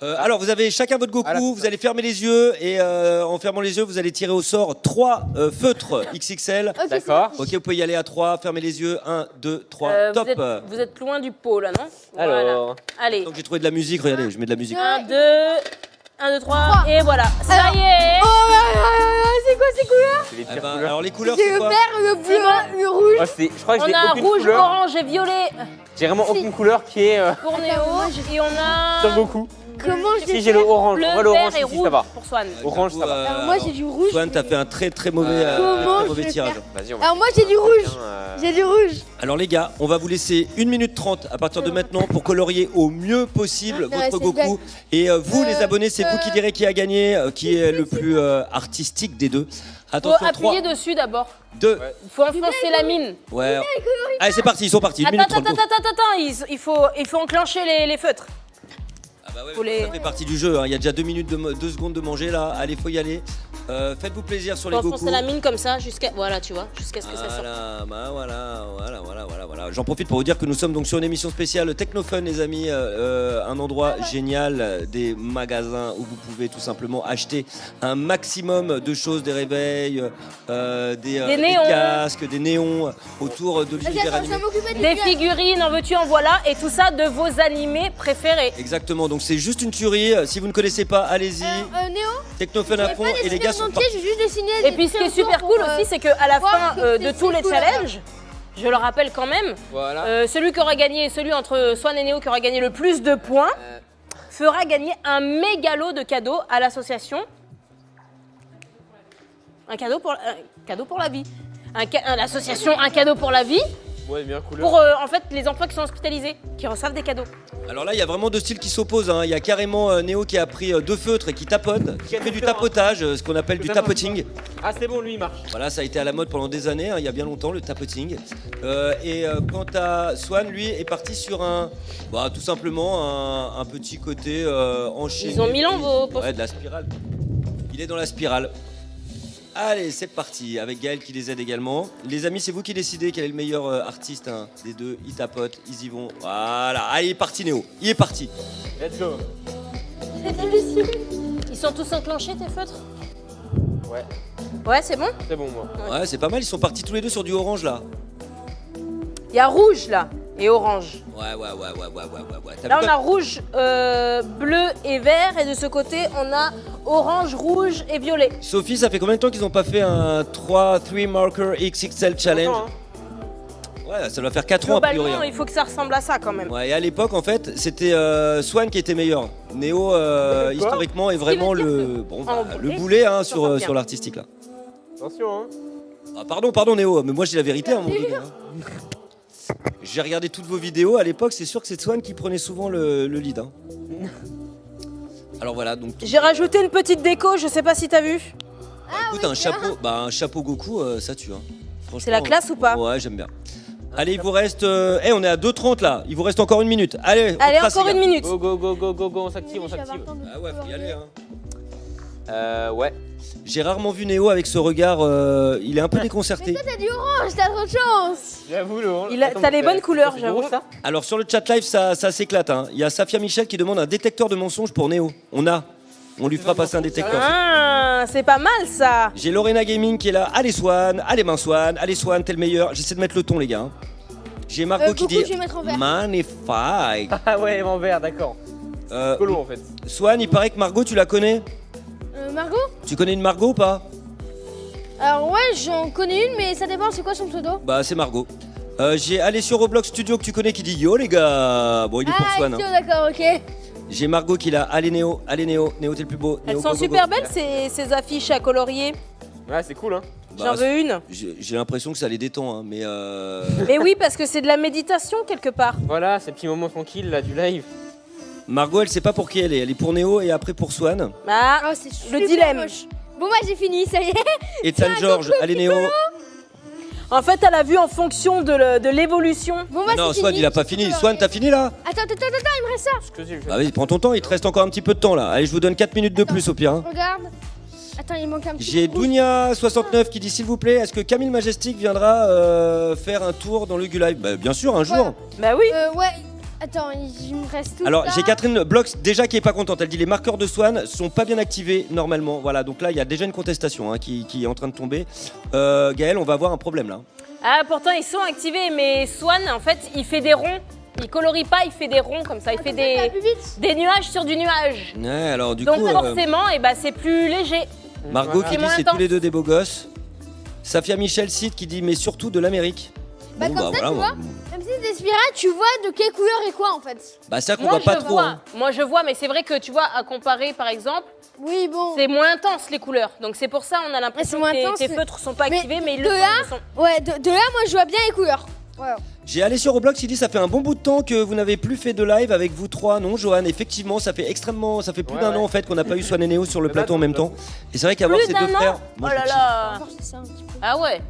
Alors, vous avez chacun votre Goku, vous allez fermer les yeux et en fermant les yeux, vous allez tirer au sort 3 feutres XXL. Ok, D'accord. Ok, vous pouvez y aller à 3, fermez les yeux, 1, 2, 3, top. Vous êtes loin du pot là, non? Alors. Voilà. Allez. Donc j'ai trouvé de la musique, regardez, je mets de la musique. 1, 2, 1, 2, 3, et voilà. Ça y est. Oh, c'est quoi ces couleurs? C'est les Eh pires ben, couleurs. alors les couleurs, C'est c'est le quoi? vert, le bleu, le rouge. Oh, je crois que On j'ai a aucune rouge, couleur. orange et violet J'ai vraiment aucune couleur qui est pour Néo. Et on a sur Goku. Comment je Si vais j'ai le faire? orange, moi le orange vert et ici rouge ça va. pour Swan. Orange, ça va. Alors moi j'ai du rouge. Swan, t'as fait un très très mauvais, Comment très je mauvais vais tirage. faire? Vas-y, on va. Alors moi j'ai du rouge. J'ai du rouge. Alors les gars, on va vous laisser 1 minute 30 à partir de maintenant pour colorier au mieux possible Ouais, votre c'est Goku. bien. Et vous les abonnés, c'est vous qui direz qui a gagné, qui est le plus artistique des deux. Faut Attention, 3, appuyer dessus d'abord. 2, Il faut enfoncer la mine. ouais. Allez, c'est parti, ils sont partis. 1 minute 30. go. Attends, il faut enclencher les feutres. Ah bah ouais, Faut les- ça fait partie du jeu, hein. Il y a déjà 2 minutes, 2 secondes de manger là. Allez, faut y aller. Faites-vous plaisir sur Faut les Goku. enfoncer la mine comme ça jusqu'à voilà, tu vois, jusqu'à ce que ça sorte. Voilà. J'en profite pour vous dire que nous sommes donc sur une émission spéciale Technofun, les amis, un endroit génial, des magasins où vous pouvez tout simplement acheter un maximum de choses, des réveils, des néons. casques, des néons autour de Vas-y, l'univers attends, je animé. vais m'occuper Des figurines, en veux-tu, en voilà, et tout ça de vos animés préférés. Exactement, donc c'est juste une tuerie. Si vous ne connaissez pas, allez-y. Néo, Technofun à fond et les gars sont entier, j'ai juste dessiné. Et puis ce qui est super cool aussi, c'est qu'à la voir fin que de c'est tous les cool, challenges, je le rappelle quand même, Voilà. celui qui aura gagné, celui entre Swan et Néo qui aura gagné le plus de points, fera gagner un méga lot de cadeaux à l'association. Un cadeau pour la vie. L'association Un cadeau pour la vie, Ouais, bien couleur. pour en fait les enfants qui sont hospitalisés, qui reçoivent des cadeaux. Alors là, il y a vraiment deux styles qui s'opposent, hein. Il y a carrément Néo qui a pris 2 feutres et qui tapote, qui fait du tapotage, ce qu'on appelle du tapoting. Ah, c'est bon, lui il marche. Voilà, ça a été à la mode pendant des années, hein, il y a bien longtemps, le tapoting. Quant à Swan, lui, est parti sur tout simplement un petit côté enchaîné. Ils ont mis l'en Ouais, de la spirale. Il est dans la spirale. Allez, c'est parti, avec Gaël qui les aide également. Les amis, c'est vous qui décidez quel est le meilleur artiste des deux. Ils tapotent, ils y vont. Voilà, allez, il est parti Néo, il est parti. Let's go. Ils sont tous enclenchés tes feutres? Ouais, Ouais, c'est bon. c'est bon, moi. Ouais, c'est pas mal, ils sont partis tous les deux sur du orange là. Il y a rouge là et orange. Ouais. T'as Là, vu on a rouge, bleu et vert, et de ce côté, on a orange, rouge et violet. Sophie, ça fait combien de temps qu'ils ont pas fait un 3 marker XXL challenge? Attends, hein. Ouais, ça doit faire 4 ans a priori. Globalement, il faut que ça ressemble à ça quand même. Ouais, et à l'époque, en fait, c'était Swan qui était meilleur. Néo, historiquement, est vraiment veut dire le que- boulet hein, ça va bien. sur l'artistique là. Attention, hein. Ah, pardon Néo, mais moi je dis la vérité à mon moment donné, hein. J'ai regardé toutes vos vidéos à l'époque, c'est sûr que c'est Swan qui prenait souvent le lead. Hein. Alors voilà, donc J'ai rajouté une petite déco, je sais pas si t'as vu. écoute, un chapeau Goku, ça tue. Hein. Franchement, C'est la classe ou pas? Ouais, j'aime bien. Allez, il vous reste. On est à 2h30 là, il vous reste encore 1 minute. Allez, on Allez, trace, encore les une gars. minute. Go, on s'active, on s'active. Ah ouais, faut y aller. Hein. Ouais. J'ai rarement vu Néo avec ce regard, il est un peu déconcerté. T'as du orange, t'as trop de chance. J'avoue, le orange. T'as les bonnes couleurs, j'avoue ça. Alors sur le chat live, ça s'éclate. Hein. Il y a Safia Michel qui demande un détecteur de mensonges pour Néo. On lui fera passer un détecteur. Ah, c'est pas mal ça. J'ai Lorena Gaming qui est là. Allez Swan, allez Swan, t'es le meilleur. J'essaie de mettre le ton les gars. Hein. J'ai Margot qui Goku, dit je vais mettre en vert. magnifique. Ah ouais, en vert, d'accord. Colo en fait. Swan, il paraît que Margot, tu la connais? Margot? Tu connais une Margot ou pas? Alors ouais, j'en connais une, mais ça dépend, c'est quoi son pseudo? Bah c'est Margot. J'ai Alessio Roblox Studio que tu connais qui dit yo les gars. Bon, il est pour Swan. Hein. D'accord, ok. J'ai Margot qui l'a. Allez Néo, Néo t'es le plus beau. Elles Néo, sont go, go, super go. belles ces affiches à colorier. Ouais, c'est cool, hein. J'en veux une. J'ai l'impression que ça les détend, hein, mais Mais oui, parce que c'est de la méditation quelque part. Voilà, ces petits moments tranquilles là du live. Margot, elle sait pas pour qui elle est pour Néo et après pour Swan. Ah, Oh, c'est le super dilemme. moche. Bon, moi j'ai fini, ça y est. Et Tan George, allez Néo. En fait, elle a vu en fonction de l'évolution. Bon, moi Non, c'est Swan, fini. il a pas fini. Swan, t'as fini là? Attends, il me reste ça. Excusez, je Bah vas-y, prends ton temps, il te reste encore un petit peu de temps là. Allez, je vous donne 4 minutes de plus au pire. Hein. Regarde. Attends, il manque un petit J'ai rouge. Dounia69 qui dit s'il vous plaît, est-ce que Camille Majestic viendra faire un tour dans le Gu Live? Bah bien sûr, un jour. Bah oui. Ouais. Attends, il me reste tout Alors ça. j'ai Catherine Blox déjà qui est pas contente. Elle dit les marqueurs de Swan sont pas bien activés normalement. Voilà, donc là il y a déjà une contestation qui est en train de tomber. Gaël, on va avoir un problème là. Ah, pourtant, ils sont activés, mais Swan, en fait, il fait des ronds. Il colorie pas, il fait des ronds comme ça. Il fait Ça va plus vite. des nuages sur du nuage. Ouais, alors du Donc coup, forcément, c'est plus léger. Margot Voilà. qui C'est dit moins c'est intense. tous les deux des beaux gosses. Safia Michel cite qui dit mais surtout de l'Amérique. Bah, comme ça, tu vois. Même si c'est des spirales, tu vois de quelle couleur est quoi en fait. Bah c'est vrai qu'on Moi, voit pas je trop. vois. Hein. Moi, je vois, mais c'est vrai que tu vois, à comparer, par exemple, Oui, bon. c'est moins intense les couleurs. Donc c'est pour ça, on a l'impression moins que intense, tes mais- feutres sont pas mais activés, mais ils de le là- sont. Ouais, de là, moi je vois bien les couleurs. Voilà. J'ai allé sur Roblox, il dit ça fait un bon bout de temps que vous n'avez plus fait de live avec vous trois, non Johan? Effectivement, ça fait plus Ouais, d'un ouais. an en fait qu'on n'a pas eu Swan et Néo sur le Mais plateau en bah, même temps. Et c'est vrai qu'avoir Plus ces deux d'un an frères, Oh moi, je là kiffe. là. Encore, c'est ça un petit peu. Ah ouais,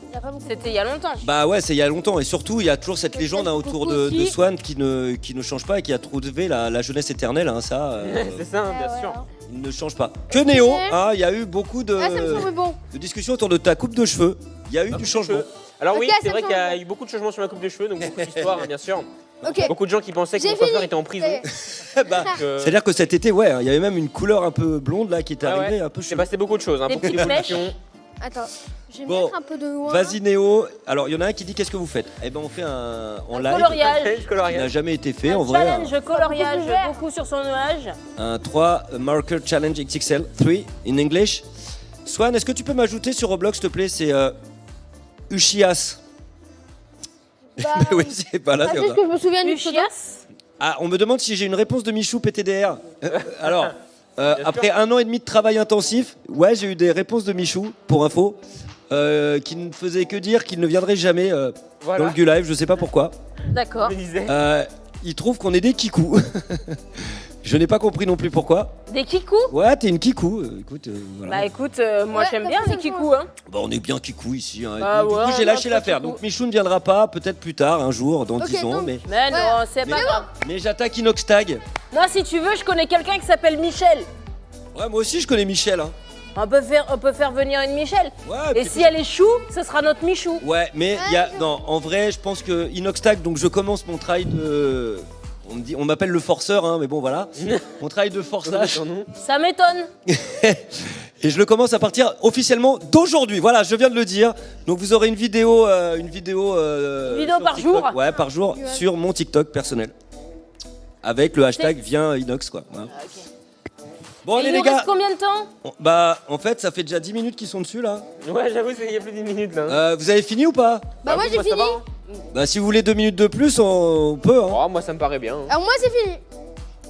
Il y a pas beaucoup. c'était il y a longtemps. Bah ouais, c'est il y a longtemps et surtout il y a toujours cette légende autour de aussi. Swan qui ne change pas et qui a trouvé la jeunesse éternelle, hein, ça C'est ça, hein, bien Ouais, sûr. ouais. il ne change pas. Que Néo, Ouais. hein, il y a eu beaucoup Ah, ça me semble bon. de discussions autour de ta coupe de cheveux. Il y a eu Ah, du coupe de changement. cheveux. Alors oui, Ok, c'est ça vrai me qu'il y a semble eu beaucoup de changements sur ma coupe de cheveux, donc beaucoup d'histoires, hein, bien sûr. Ok. Beaucoup de gens qui pensaient que J'ai mon coiffeur fini. était en prison. Ça y est. Bah, Donc, c'est-à-dire que cet été, ouais, il y avait même une couleur un peu blonde là qui était ah ouais. arrivée, un peu C'est chelou. passé beaucoup de choses, hein, Des beaucoup petites d'évolutions. Attends, je vais Bon, mettre un peu de loin. Vas-y Néo. Alors il y en a un qui dit qu'est-ce que vous faites? Eh ben on fait en live. Coloriage. Challenge Qui n'a coloriage. jamais été fait Un en vrai. challenge coloriage, beaucoup plus vert. beaucoup sur son nuage. Un 3 marker challenge XXL 3 in English. Swan, est-ce que tu peux m'ajouter sur Roblox s'il te plaît? C'est Uchias. Bah, Oui, c'est pas là. ah, c'est juste comme ça. que je me souviens du pseudo. Lucias. Ah, on me demande si j'ai une réponse de Michou PTDR. Alors, sûr. après un an et demi de travail intensif, ouais, j'ai eu des réponses de Michou, pour info, qui ne faisaient que dire qu'il ne viendrait jamais dans Voilà. le Gu Live, je sais pas pourquoi. D'accord. Je me disais. Il trouve qu'on est des kikous. Je n'ai pas compris non plus pourquoi. Des kikous. Ouais, t'es une kikou. Écoute, voilà. Bah écoute, moi Ouais, j'aime t'as bien fait les ça, kikous. Hein. Bah, on est bien kikou ici. Hein. Ah Donc, du ouais, coup, j'ai on lâché est l'affaire. kikou. Donc Michou ne viendra pas, peut-être plus tard, un jour, dans Ok, 10 ans. donc- Mais, Mais non, c'est pas Mais- grave. mais j'attaque Inoxtag. Non, si tu veux, je connais quelqu'un qui s'appelle Michel. Ouais, moi aussi, je connais Michel. Hein. On peut faire venir une Michel. Ouais, Et puis- si elle est chou, ce sera notre Michou. Ouais, mais il y a non, en vrai, je pense que Inoxtag, donc je commence mon travail de on m'appelle le forceur hein, mais bon voilà. Mon travail de forçage Ça m'étonne. et je le commence à partir officiellement d'aujourd'hui. Voilà, je viens de le dire. Donc vous aurez une vidéo sur par TikTok. jour. Ouais, par jour sur mon TikTok personnel. Avec le hashtag viens Inox quoi. Voilà. Bon Et allez il les nous gars. reste combien de temps? Bah en fait, ça fait déjà 10 minutes qu'ils sont dessus là. Ouais, j'avoue, il y a plus de 10 minutes là. Vous avez fini ou pas? Bah, moi oui, j'ai ça fini. va, hein. Bah si vous voulez 2 minutes de plus, on peut hein. Oh, moi ça me paraît bien. hein. Alors, moi c'est fini.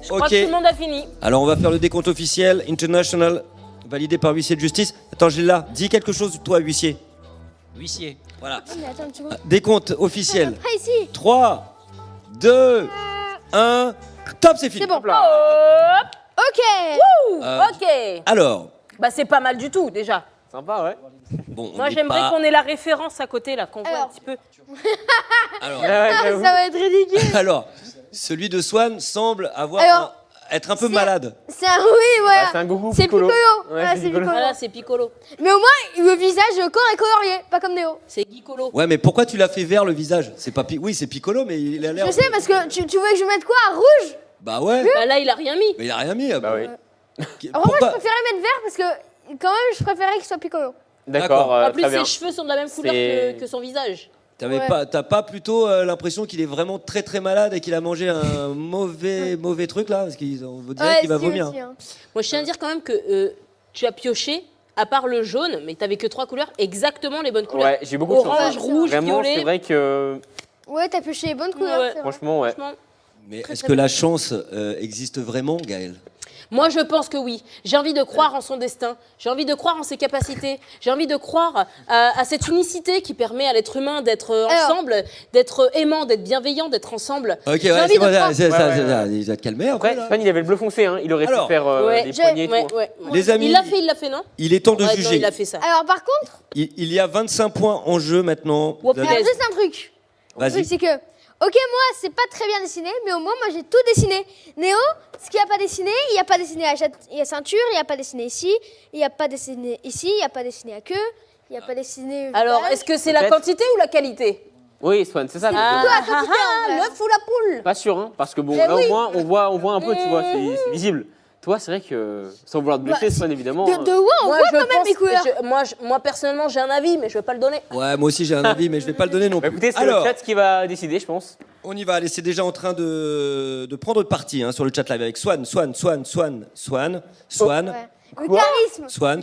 Je crois que tout le monde a fini. Alors on va faire le décompte officiel, international, validé par huissier de justice. Attends, j'ai là, dis quelque chose toi huissier. Huissier, voilà. Oh, mais attends une seconde. Décompte officiel. Ah, ici. 3, 2, 1, top, c'est fini. C'est bon. Hop là. Hop. Ok. Ok. Alors, Bah c'est pas mal du tout déjà. Sympa, ouais. bon, on Moi n'est j'aimerais pas- qu'on ait la référence à côté là, qu'on voit un Alors. petit peu. Alors, Ouais, Ah, j'avoue. ça va être ridicule. alors, celui de Swan semble avoir Alors, être un peu c'est- malade. C'est un oui, Ah, voilà. c'est un gougou C'est piccolo. Piccolo. Ouais, Voilà, c'est c'est Piccolo. Piccolo. Voilà, c'est Piccolo. Mais au moins, le visage corps est colorié, pas comme Néo. C'est Guicolo. Ouais, mais pourquoi tu l'as fait vert le visage? C'est pas oui, c'est Piccolo, mais il a l'air. Je sais, parce que tu voulais que je mette quoi? Rouge? Bah ouais. Bah là il a rien mis. Mais il a rien mis. Bah oui. Alors, moi, je préférais mettre vert parce que quand même, je préférais qu'il soit Piccolo. D'accord, D'accord. En plus très bien. ses cheveux sont de la même couleur C'est- que son visage. Ouais. T'as pas plutôt l'impression qu'il est vraiment très très malade et qu'il a mangé un mauvais truc là? Parce qu'on vous dirait qu'il va si, vomir. aussi, hein. Moi je tiens à dire quand même que tu as pioché, à part le jaune, mais t'avais que 3 couleurs, exactement les bonnes couleurs. Ouais, j'ai eu beaucoup de chance. Orange, rouge, Vraiment, violet. c'est vrai que Ouais, t'as pioché les bonnes couleurs. Ouais. c'est vrai. franchement, ouais. Franchement, Mais Très, est-ce très que bien. la chance existe vraiment, Gaël? moi je pense que oui. J'ai envie de croire en son destin. J'ai envie de croire en ses capacités. J'ai envie de croire à cette unicité qui permet à l'être humain d'être ensemble, d'être aimant, d'être bienveillant, d'être ensemble. Ok, J'ai ouais, envie c'est de bon, croire. c'est ça, Ouais, c'est ouais, ça. Il va te calmer Après, après. Là. Span, il avait le bleu foncé, hein. Il aurait Alors, pu faire Ouais, les poignets et tout. hein. Les amis- Il l'a fait, non? Il est temps de Ouais, non, juger. il a fait ça. Alors, par contre, Il y a 25 points en jeu maintenant. Oh, Vous avez- punaise. alors, juste un truc. Le Vas-y. truc, c'est que, ok, moi, c'est pas très bien dessiné, mais au moins, moi, j'ai tout dessiné. Néo, ce qu'il n'y a pas dessiné, il n'y a pas dessiné la ceinture, il n'y a pas dessiné ici, il n'y a pas dessiné ici, il n'y a pas dessiné la queue, il n'y a pas dessiné. le Alors, visage. est-ce que c'est la Peut-être. quantité ou la qualité? Oui, Swan, c'est ça. L'œuf ou la poule? Pas sûr, hein, parce que bon, Mais là oui. au moins, on voit un peu, tu vois, c'est visible. Toi, c'est vrai que, sans vouloir te blesser, Swan, évidemment. De haut, on voit quand même les couleurs. Moi, personnellement, j'ai un avis, mais je vais pas le donner. Ouais, moi aussi j'ai un avis, mais je vais pas le donner non Bah, plus. écoutez, c'est Alors, le chat qui va décider, je pense. on y va. Allez, c'est déjà en train de prendre parti sur le chat live avec Swan. Ouais. Le charisme. Swan.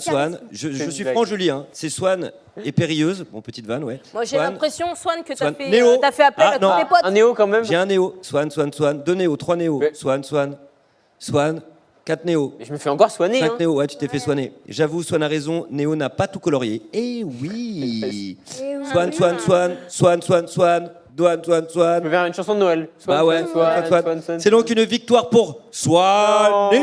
Je C'est suis une franc, blague. Julie. C'est Swan et Périlleuse. Bon, petite vanne, ouais. Moi, j'ai Swan. l'impression, Swan, que Swan. t'as fait, Néo. t'as fait appel Ah, à non. tous tes potes. Un Néo quand même. J'ai un Néo. Swan. 2 Néo, 3 Néo. Ouais. Swan. 4 Néo. Mais je me fais encore soigner. 5 Hein. Néo, ouais, tu t'es fait soigner. J'avoue, Swan a raison, Néo n'a pas tout colorié. Eh oui Swan. Je vais faire une chanson de Noël. Bah ouais, Swan. C'est donc une victoire pour Swan. Oh. Et